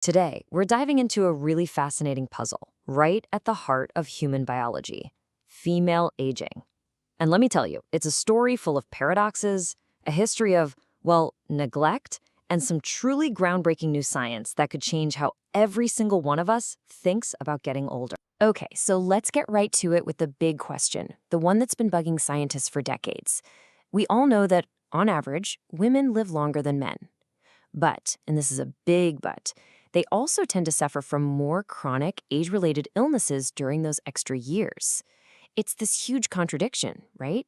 Today, we're diving into a really fascinating puzzle right at the heart of human biology: female aging. And let me tell you, it's a story full of paradoxes, a history of, well, neglect, and some truly groundbreaking new science that could change how every single one of us thinks about getting older. Okay, so let's get right to it with the big question, the one that's been bugging scientists for decades. We all know that, on average, women live longer than men. But, and this is a big but, they also tend to suffer from more chronic, age-related illnesses during those extra years. It's this huge contradiction, right?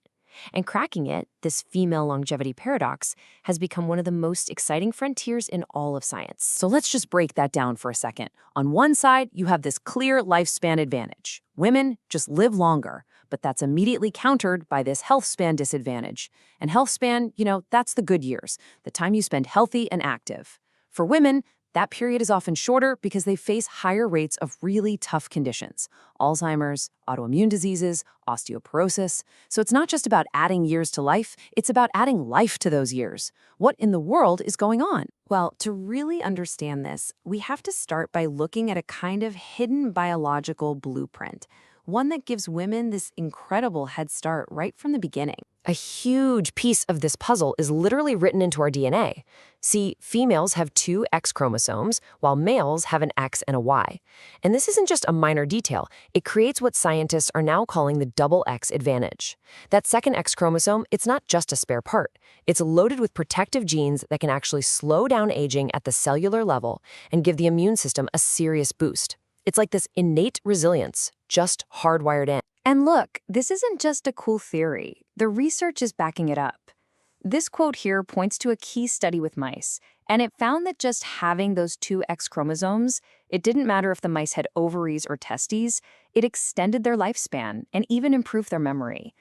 And cracking it, this female longevity paradox, has become one of the most exciting frontiers in all of science. So let's just break that down for a second. On one side, you have this clear lifespan advantage. Women just live longer, but that's immediately countered by this health span disadvantage. And health span, that's the good years, the time you spend healthy and active. For women, that period is often shorter because they face higher rates of really tough conditions: Alzheimer's, autoimmune diseases, osteoporosis. So it's not just about adding years to life, it's about adding life to those years. What in the world is going on? Well, to really understand this, we have to start by looking at a kind of hidden biological blueprint, one that gives women this incredible head start right from the beginning. A huge piece of this puzzle is literally written into our DNA. See, females have two X chromosomes, while males have an X and a Y. And this isn't just a minor detail. It creates what scientists are now calling the double X advantage. That second X chromosome, it's not just a spare part. It's loaded with protective genes that can actually slow down aging at the cellular level and give the immune system a serious boost. It's like this innate resilience, just hardwired in. And look, this isn't just a cool theory. The research is backing it up. This quote here points to a key study with mice, and it found that just having those two X chromosomes, it didn't matter if the mice had ovaries or testes, it extended their lifespan and even improved their memory.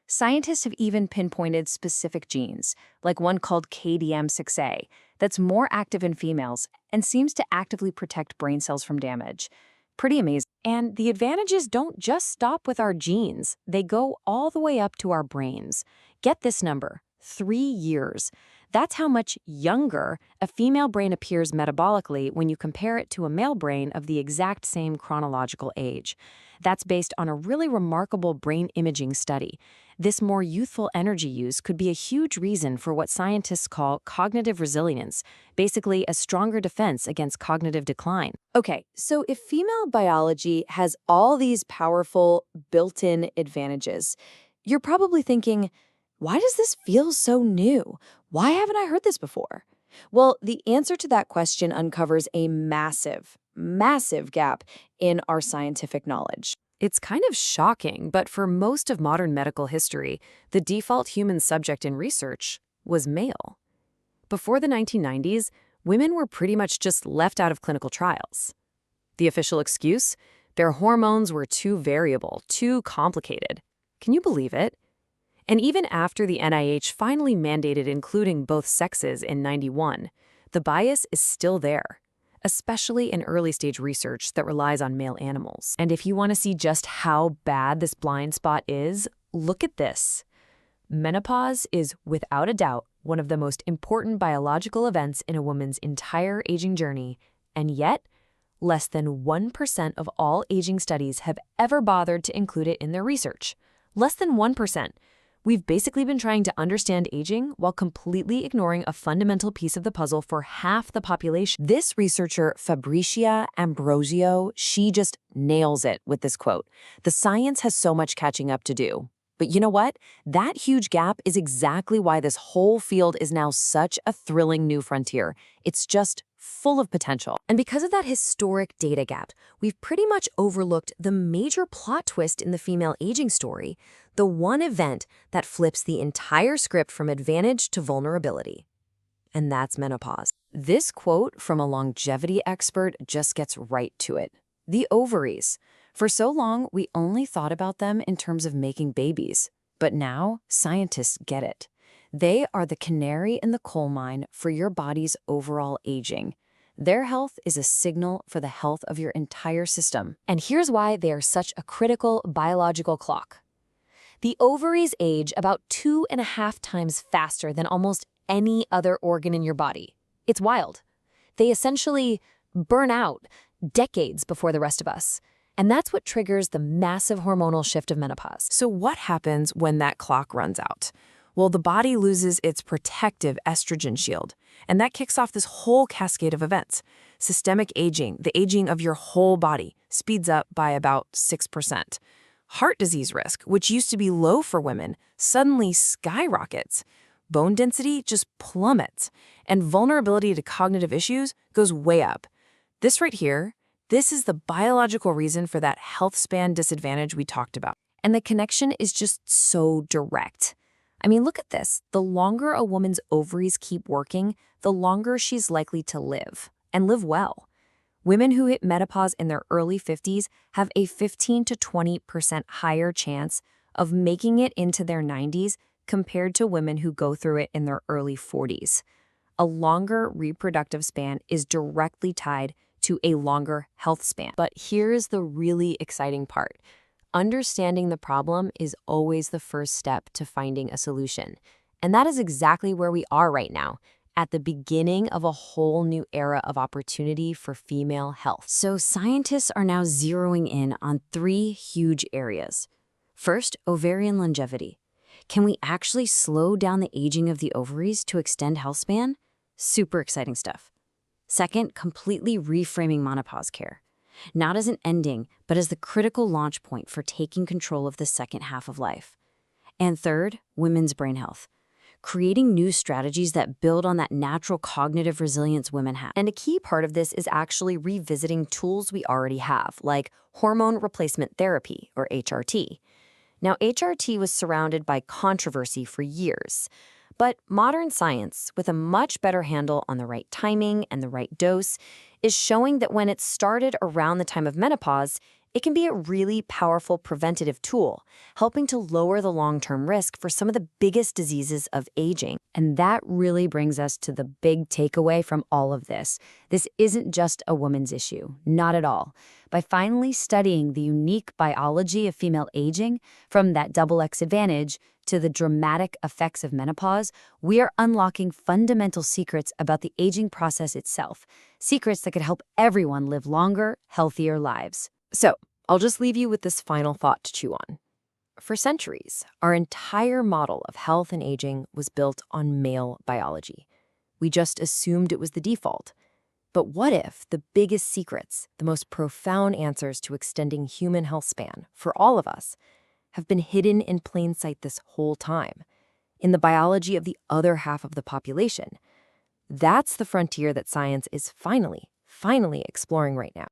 Scientists have even pinpointed specific genes, like one called KDM6A, that's more active in females and seems to actively protect brain cells from damage. Pretty amazing. And the advantages don't just stop with our genes. They go all the way up to our brains. Get this number, 3 years. That's how much younger a female brain appears metabolically when you compare it to a male brain of the exact same chronological age. That's based on a really remarkable brain imaging study. This more youthful energy use could be a huge reason for what scientists call cognitive resilience, basically a stronger defense against cognitive decline. Okay, so if female biology has all these powerful built-in advantages, you're probably thinking, why does this feel so new? Why haven't I heard this before? Well, the answer to that question uncovers a massive, massive gap in our scientific knowledge. It's kind of shocking, but for most of modern medical history, the default human subject in research was male. Before the 1990s, women were pretty much just left out of clinical trials. The official excuse? Their hormones were too variable, too complicated. Can you believe it? And even after the NIH finally mandated including both sexes in '91, the bias is still there, especially in early-stage research that relies on male animals. And if you want to see just how bad this blind spot is, look at this. Menopause is, without a doubt, one of the most important biological events in a woman's entire aging journey, and yet, less than 1% of all aging studies have ever bothered to include it in their research. Less than 1%. We've basically been trying to understand aging while completely ignoring a fundamental piece of the puzzle for half the population. This researcher, Fabricia Ambrosio, she just nails it with this quote. The science has so much catching up to do. But you know what? That huge gap is exactly why this whole field is now such a thrilling new frontier. It's just full of potential. And because of that historic data gap, we've pretty much overlooked the major plot twist in the female aging story, the one event that flips the entire script from advantage to vulnerability. And that's menopause. This quote from a longevity expert just gets right to it. The ovaries. For so long, we only thought about them in terms of making babies. But now, scientists get it. They are the canary in the coal mine for your body's overall aging. Their health is a signal for the health of your entire system. And here's why they are such a critical biological clock. The ovaries age about 2.5 times faster than almost any other organ in your body. It's wild. They essentially burn out decades before the rest of us. And that's what triggers the massive hormonal shift of menopause. So what happens when that clock runs out? Well, the body loses its protective estrogen shield, and that kicks off this whole cascade of events. Systemic aging, the aging of your whole body, speeds up by about 6%. Heart disease risk, which used to be low for women, suddenly skyrockets. Bone density just plummets, and vulnerability to cognitive issues goes way up. This right here, this is the biological reason for that health span disadvantage we talked about. And the connection is just so direct. I mean, look at this. The longer a woman's ovaries keep working, the longer she's likely to live, and live well. Women who hit menopause in their early 50s have a 15 to 20% higher chance of making it into their 90s compared to women who go through it in their early 40s. A longer reproductive span is directly tied to a longer health span. But here's the really exciting part. Understanding the problem is always the first step to finding a solution. And that is exactly where we are right now, at the beginning of a whole new era of opportunity for female health. So scientists are now zeroing in on 3 huge areas. First, ovarian longevity. Can we actually slow down the aging of the ovaries to extend health span? Super exciting stuff. Second, completely reframing menopause care. Not as an ending, but as the critical launch point for taking control of the second half of life. And third, women's brain health. Creating new strategies that build on that natural cognitive resilience women have. And a key part of this is actually revisiting tools we already have, like hormone replacement therapy, or HRT. Now, HRT was surrounded by controversy for years. But modern science, with a much better handle on the right timing and the right dose, is showing that when it's started around the time of menopause, it can be a really powerful preventative tool, helping to lower the long-term risk for some of the biggest diseases of aging. And that really brings us to the big takeaway from all of this. This isn't just a woman's issue, not at all. By finally studying the unique biology of female aging, from that double X advantage to the dramatic effects of menopause, we are unlocking fundamental secrets about the aging process itself, secrets that could help everyone live longer, healthier lives. So, I'll just leave you with this final thought to chew on. For centuries, our entire model of health and aging was built on male biology. We just assumed it was the default. But what if the biggest secrets, the most profound answers to extending human health span for all of us, have been hidden in plain sight this whole time, in the biology of the other half of the population? That's the frontier that science is finally exploring right now.